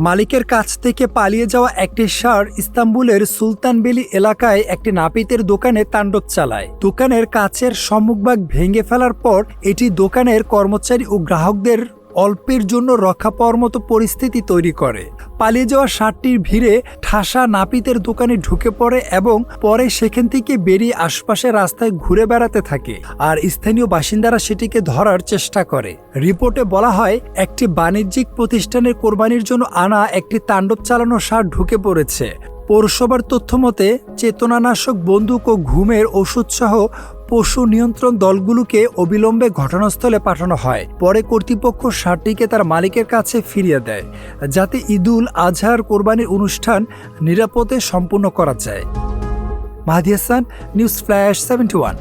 মালিকের কাছ থেকে পালিয়ে যাওয়া একটি ষাঁড় ইস্তাম্বুলের সুলতানবেলি এলাকায় একটি নাপিতের দোকানে তাণ্ডব চালায়। দোকানের কাচের সম্মুখভাগ ভেঙে ফেলার পর এটি দোকানের কর্মচারী ও গ্রাহকদের অল্পের জন্য রক্ষা পাওয়ার মতো পরিস্থিতি তৈরি করে। পালিয়ে যাওয়া ষাঁড়টির ভিড়ে ঠাসা নাপিতের দোকানে ঢুকে পড়ে এবং পরে সেখান থেকে বেরিয়ে আশপাশের রাস্তায় ঘুরে বেড়াতে থাকে, আর স্থানীয় বাসিন্দারা সেটিকে ধরার চেষ্টা করে। রিপোর্টে বলা হয়, একটি বাণিজ্যিক প্রতিষ্ঠানের কোরবানির জন্য আনা একটি তাণ্ডব চালানো ষাঁড় ঢুকে পড়েছে। পৌরসভার তথ্য মতে চেতনানাশক বন্দুক ও ঘুমের ওষুধ সহ পশু নিয়ন্ত্রণ দলগুলোকে অবিলম্বে ঘটনাস্থলে পাঠানো হয়। পরে কর্তৃপক্ষ ষাঁড়টিকে তার মালিকের কাছে ফিরিয়ে দেয়, যাতে ঈদুল আজহার কোরবানির অনুষ্ঠান নিরাপদে সম্পূর্ণ করা যায়। মাহদী হাসান, নিউজ ফ্ল্যাশ 71।